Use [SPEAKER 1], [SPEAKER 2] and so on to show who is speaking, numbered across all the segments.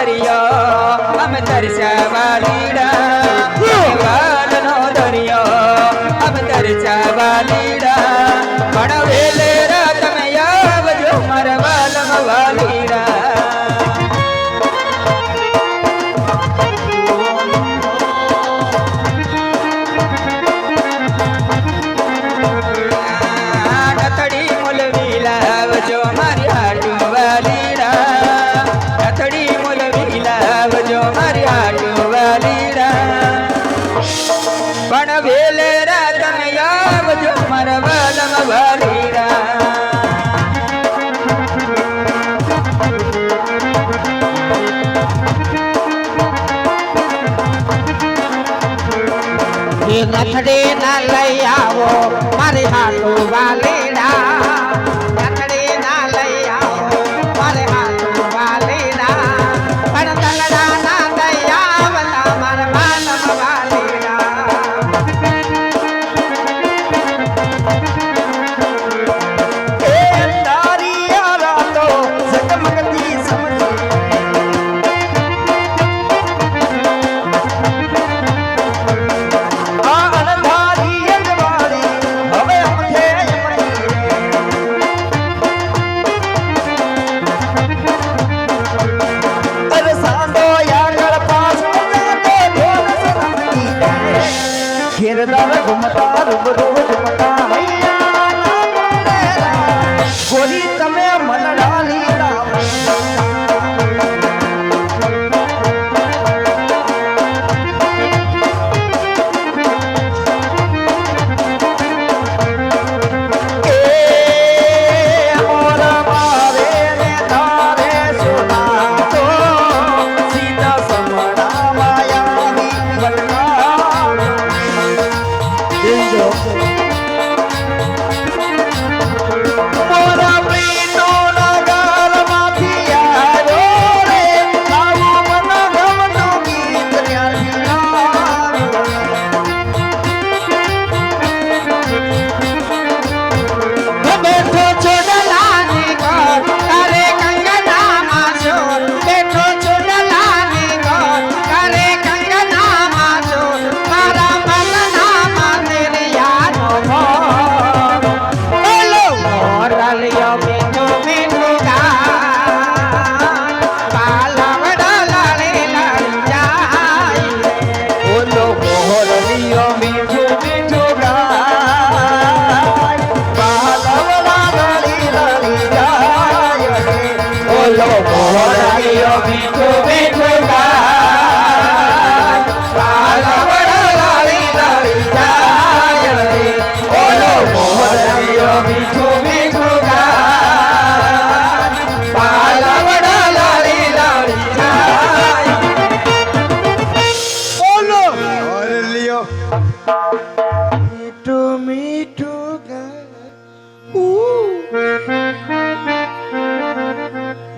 [SPEAKER 1] દરિયો અમે તરસ્યા લીડા વાલનો દરિયો અમે તરસ્યા લીડા પણ વેલેરા તમે આવજો મારા વાલમ વાલીડા પણ વેલેરા તમે આવજો મારા વાલમ વાલીડા
[SPEAKER 2] એ નથડી ના લઈ આવો મારી હાટુ વાલીડા નથડી ના લઈ આવો મારી હાટુ વાલીડા પણ દલડા ના દઈ આવતા મારા વાલમ વાલીડા ગોરી તમે મનડા લીડા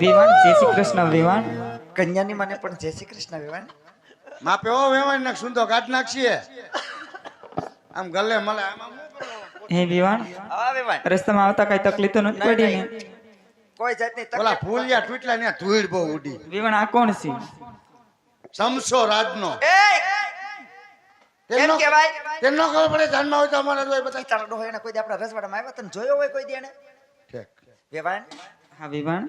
[SPEAKER 1] વિવાન જય શ્રી કૃષ્ણ વિવાન
[SPEAKER 3] કન્યાની મને પણ જય શ્રી કૃષ્ણ વિવાન
[SPEAKER 4] માપે ઓ વેવાન નાખ સુંદો કાઢ નાખીએ આમ ગલે મળે આમાં
[SPEAKER 1] હે વિવાન
[SPEAKER 3] હા વિવાન
[SPEAKER 1] રસ્તામાં આવતા કઈ તકલીફ તો નથી પડી ને
[SPEAKER 3] કોઈ જાતની
[SPEAKER 4] ઓલા
[SPEAKER 3] તકલીફ
[SPEAKER 4] ફૂલિયા તૂટલા ને ધૂળ બહુ ઉડી
[SPEAKER 1] વિવાન આ કોણ છે
[SPEAKER 4] સમસો રાજનો
[SPEAKER 3] એ કેમ કહેવાય
[SPEAKER 4] તેનો ખબર પડે જાનમાં હોય તો અમારે જોઈ બધા
[SPEAKER 3] તારો ડોહો એને કોઈ દી આપણા રજવાડામાં આવ્યો તને જોયો હોય કોઈ દી એને
[SPEAKER 4] ઠીક
[SPEAKER 3] વિવાન
[SPEAKER 1] હા વિવાન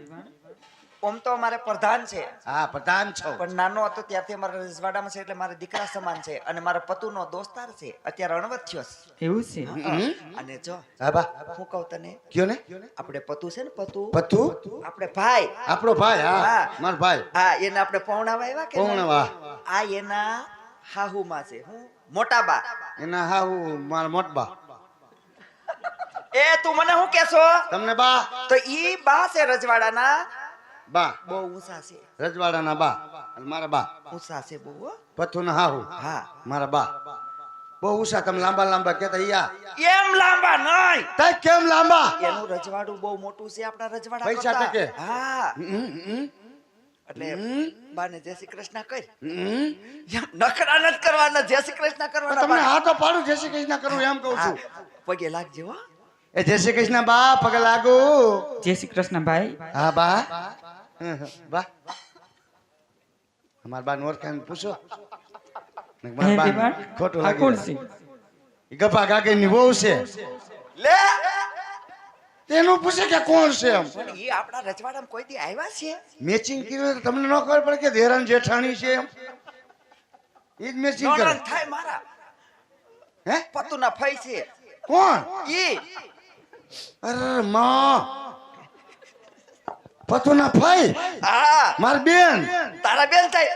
[SPEAKER 3] ઓમ તો અમારે પ્રધાન છે
[SPEAKER 4] હા પ્રધાન છો
[SPEAKER 3] પણ નાનો હતો ત્યારથી અમારા રજવાડામાં છે એટલે મારા દીકરા સમાન છે અને મારા પતુનો દોસ્તાર છે અત્યારે અણવત થયો છે
[SPEAKER 1] એવું છે
[SPEAKER 3] અને જો
[SPEAKER 4] હા બા
[SPEAKER 3] હું કહું તને
[SPEAKER 4] કયો ને
[SPEAKER 3] આપણે પતુ છે ને પતુ
[SPEAKER 4] પતુ
[SPEAKER 3] આપણે ભાઈ
[SPEAKER 4] આપણો ભાઈ હા
[SPEAKER 3] હા.
[SPEAKER 4] મારો ભાઈ
[SPEAKER 3] હા એને આપણે પૌણાવા આવ્યા કે નહીં?
[SPEAKER 4] પૌણાવા.
[SPEAKER 3] આ એના હાહુમાં છે હું મોટા બા
[SPEAKER 4] એના હા હું મારા મોટબા
[SPEAKER 3] એ તું મને શું કેશો
[SPEAKER 4] તમને બા
[SPEAKER 3] તો ઈ બા છે રજવાડાના
[SPEAKER 4] બા
[SPEAKER 3] બહુ ઊંચા છે
[SPEAKER 4] રજવાડાના બા અને મારા બા
[SPEAKER 3] ઊંચા છે બહુ હો.
[SPEAKER 4] પથુના હાહુ
[SPEAKER 3] હા
[SPEAKER 4] મારા બા બહુ ઉષા તમે લાંબા લાંબા કેતા ઈયા
[SPEAKER 3] એમ લાંબા નહીં
[SPEAKER 4] તઈ કેમ લાંબા
[SPEAKER 3] એનું રજવાડું બહુ મોટું છે આપણા રજવાડા
[SPEAKER 4] પૈસા
[SPEAKER 3] કરતા.
[SPEAKER 4] ટકે?
[SPEAKER 3] હા
[SPEAKER 4] હમ.
[SPEAKER 3] એટલે બાને જય શ્રી કૃષ્ણ કર
[SPEAKER 4] હમ.
[SPEAKER 3] એમ નખરા નથી કરવાના જય શ્રી કૃષ્ણ
[SPEAKER 4] તો
[SPEAKER 3] કરવાના
[SPEAKER 4] તમને
[SPEAKER 3] બા.
[SPEAKER 4] હા તો પાડું જય શ્રી કૃષ્ણ કરું એમ કહું છું
[SPEAKER 3] હા, પગે લાગજે હો
[SPEAKER 4] એ જય શ્રી કૃષ્ણ બા પગ લાગુ
[SPEAKER 1] જય શ્રી કૃષ્ણ ભાઈ
[SPEAKER 4] હા બા બા અમાર બા ઓળખાણ પૂછો ને
[SPEAKER 1] હે
[SPEAKER 4] મારા બા
[SPEAKER 1] દીવાન
[SPEAKER 4] ખોટું
[SPEAKER 1] આ કોણ
[SPEAKER 4] લાગે
[SPEAKER 1] છે
[SPEAKER 4] ઈ ગપા કાકીની વહુ છે
[SPEAKER 3] લે
[SPEAKER 4] તેનું પૂછે કે કોણ છે એમ
[SPEAKER 3] પણ ઈ આપણા રજવાડામાં કોઈ દી આવ્યા છે
[SPEAKER 4] મેચિંગ કર્યું તો તમને ન ખબર પડે કે દેરાન જેઠાણી છે એમ ઈ જ મેચિંગ કરે
[SPEAKER 3] નોનન થાય મારા
[SPEAKER 4] હે
[SPEAKER 3] પતુના ફઈ છે
[SPEAKER 4] કોણ
[SPEAKER 3] ઈ
[SPEAKER 4] અરે માં પતુના ભાઈ
[SPEAKER 3] હા
[SPEAKER 4] માર બેન
[SPEAKER 3] તારા બેન થાય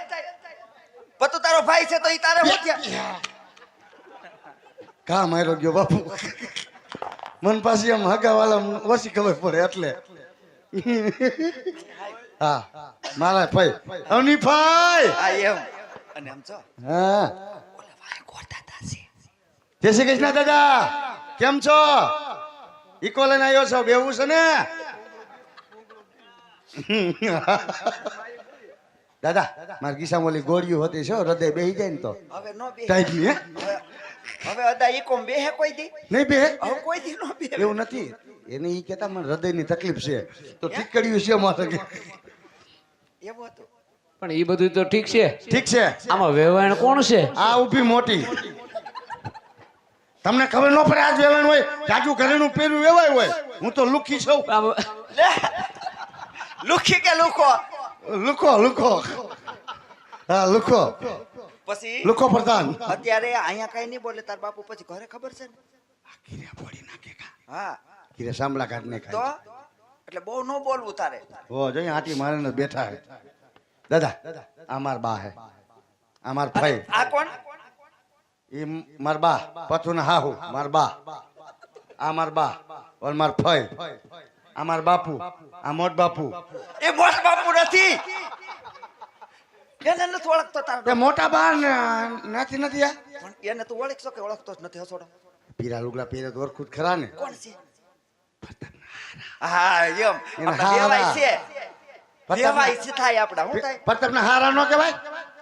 [SPEAKER 3] પતુ તારો ભાઈ છે તો ઈ તારે હું થયા
[SPEAKER 4] કા માર્યો ગયો બાપુ મન પાછી આમ હગાવાલા ઓછી ખબર પડે એટલે હા મારા ભાઈ અવનીભાઈ
[SPEAKER 3] હા એમ અને આમ જો
[SPEAKER 4] હા
[SPEAKER 3] ઓલા વાય ગોરતા તા છે
[SPEAKER 4] જય શ્રી કૃષ્ણ દાદા કેમ છો ઈકો લઈને આવ્યો છો બેવું છે ને દાદા મારી ગીસામાં ઓલી ગોળીઓ હતી છો હૃદય બેહી જાય ને તો
[SPEAKER 3] હવે નો બે
[SPEAKER 4] ટાઈટ ની હે
[SPEAKER 3] હવે અદા ઈ કોમ બે હે કોઈ દી
[SPEAKER 4] નહીં બે
[SPEAKER 3] હવે કોઈ દી નો બે
[SPEAKER 4] એવું નથી એને ઈ કહેતા મને હૃદયની તકલીફ છે તો ઠીક કર્યું છે મારે કે
[SPEAKER 3] એવું હતું
[SPEAKER 5] પણ એ બધું તો ઠીક છે
[SPEAKER 4] ઠીક છે
[SPEAKER 5] આમાં વેવાણ કોણ છે
[SPEAKER 4] આ ઊભી મોટી તમને ખબર ન પડે આજ વેવાણ હોય જાજુ ઘરેનું પેલું વેવાય હોય હું તો લુખી છું
[SPEAKER 5] આમ
[SPEAKER 3] લે લુખી કે લુખો
[SPEAKER 4] લુખો લુખો હા લુખો
[SPEAKER 3] પછી
[SPEAKER 4] લુખો પ્રધાન
[SPEAKER 3] અત્યારે અહીંયા કઈ નહીં બોલે તાર બાપુ પછી ઘરે ખબર છે ને
[SPEAKER 4] કીરે બોડી નાખે કા
[SPEAKER 3] હા
[SPEAKER 4] કીરે સાંભળા કાઢને
[SPEAKER 3] તો
[SPEAKER 4] ખાય
[SPEAKER 3] એટલે બહુ ન બોલવું તારે
[SPEAKER 4] ઓ જોઈ આટી મારે બેઠા હે દાદા આ માર બા હે આ માર ભાઈ
[SPEAKER 3] આ કોણ
[SPEAKER 4] ઈ માર બા પથું ના હાહુ માર બા આ માર બા ઓર માર ભાઈ આ માર બાપુ આ મોટ બાપુ
[SPEAKER 3] એ મોટ બાપુ નથી એને નથી ઓળખતો તારો
[SPEAKER 4] તે મોટા બા નથી નથી આ
[SPEAKER 3] પણ એને તું ઓળખશો કે ઓળખતો જ નથી હસોડો
[SPEAKER 4] પીરા લુગડા પીરે તો ઓળખું જ ખરા ને
[SPEAKER 3] કોણ છે હા એમ
[SPEAKER 4] એને
[SPEAKER 3] આપણા વેવાય
[SPEAKER 4] હારા.
[SPEAKER 3] છે વેવાય છે થાય આપડા હું થાય
[SPEAKER 4] પ્રતાપ ના હારા નો કહેવાય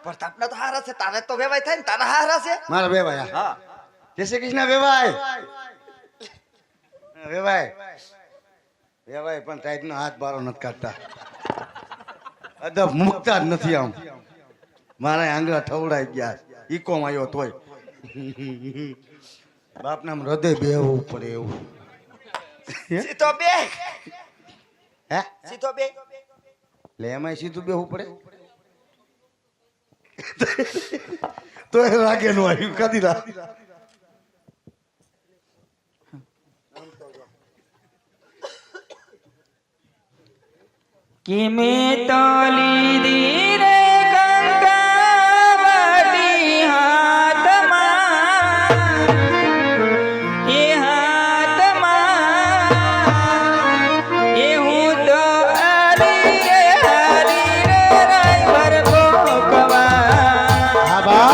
[SPEAKER 3] પ્રતાપના તો હારા છે તારે તો વેવાય થાય ને તારા હારા છે
[SPEAKER 4] મારા વેવાય
[SPEAKER 3] હા
[SPEAKER 4] જય શ્રી કૃષ્ણ વેવાય વેવાય વેવાય પણ ટાઈટ નો હાથ બારો નથી કાઢતા અદબ મુકતા જ નથી આમ મારા આંગળા ઠવડાઈ ગયા ઈકોમ આવ્યો તોય બાપ નામ હૃદય બેહવું પડે એવું
[SPEAKER 3] સીધો બે
[SPEAKER 4] હે
[SPEAKER 3] સીધો બે
[SPEAKER 4] લે એમાં સીધું બેહવું પડે તો એ રાગે નું આવ્યું કદી રા
[SPEAKER 1] कि मैं तो लीधी रे गंगावती हाथ में ये हाथ में ये हूँ तो हरी रे राइवर को कवा
[SPEAKER 4] હા બા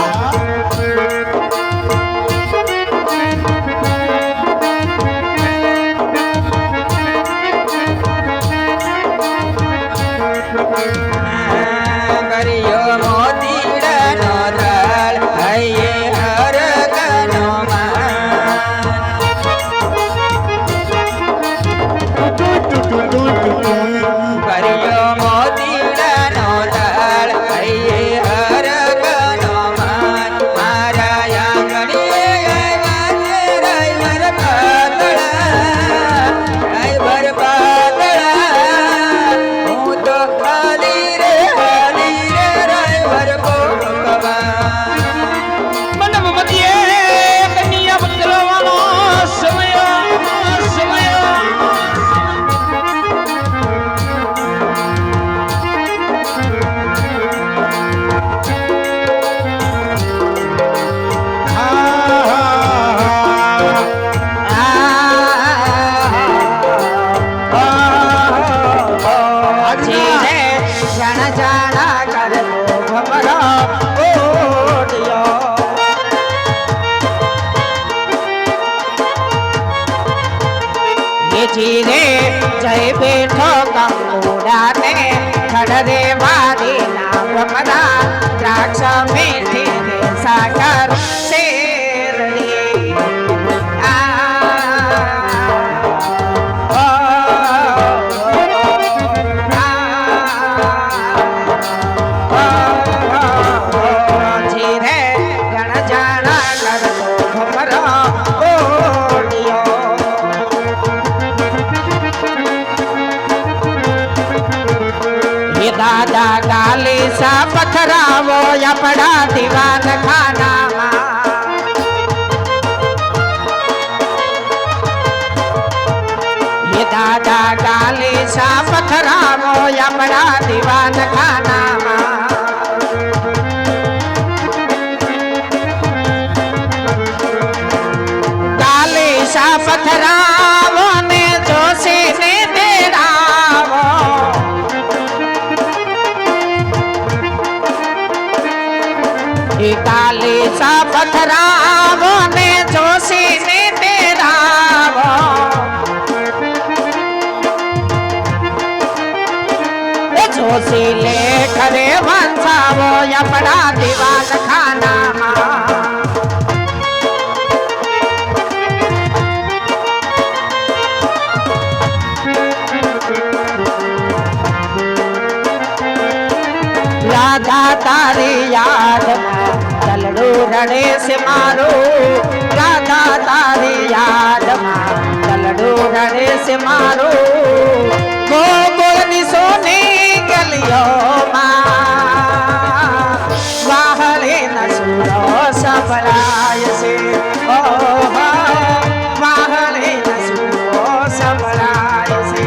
[SPEAKER 1] गरियो मोतीड़ा नो दाल हये हर कनो गरियो मोतीड़ा नो दाल हये हर कनो मारा आंगणी वाजे राइवर पातळा હું તો હાલી રે રાઈવર ભોગવા
[SPEAKER 5] મનમ મધ્યે કન્યા બદલવાનો સમય
[SPEAKER 2] જાણા જાણા કરતો ભમરો ઓડિયો જી રે જય બેઠો કંકુડા ને ખડરે મારી નામ ભમરા દ્રાક્ષ મેથી રે સાકર શેરડી રાજા ગાલીસા પથરાવો આપણા દીવાન ખાનામાં દાદા ગાલીસા પથરાવો આપણા દીવાન ખાનામાં ગાલીસા પથરાવો ને જોશીને તેડાવો ગાલીસા પથરાવો ને જોશીને તેડાવો જોશી લેખ રે વંશાવો આપણા દીવાન ખાનામાં રાધા તારી યાદમાં તલડું રડે છે મારું રાધા તારી યાદમાં તલડું રડે છે મારું ગોકુળની સોની ગલીઓમાં વાહરે નસુરો સંભળાય છે વાહરે નસુરો સંભળાય છે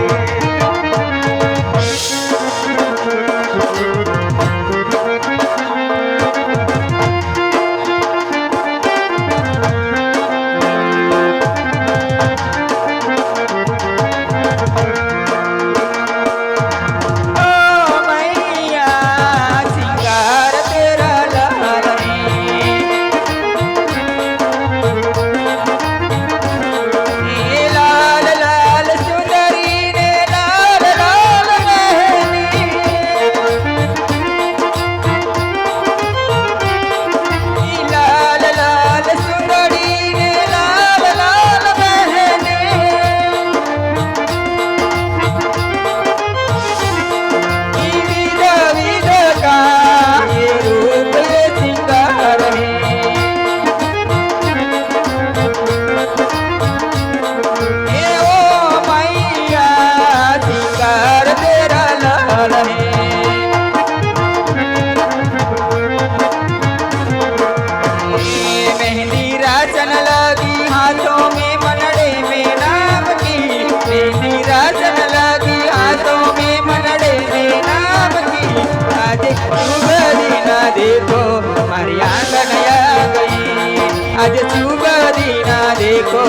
[SPEAKER 1] देखो मारी आंगन आ गई आज शुभ दिन देखो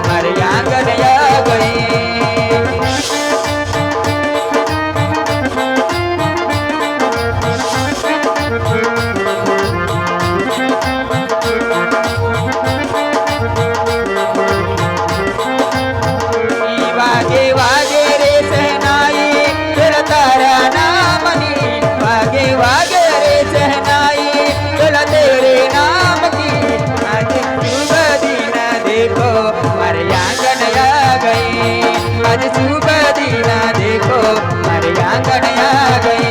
[SPEAKER 1] मारी आंगन आ गई वागे वागे रे सहनाई फिर तारा नाम नी वागे वागे रे सहनाई फिर तेरे नाम की आज शुभ दिन देखो मारे आंगन आ गई आज शुभ दिन देखो मारे आंगन आ गई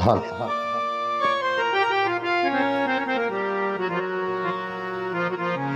[SPEAKER 4] હાલ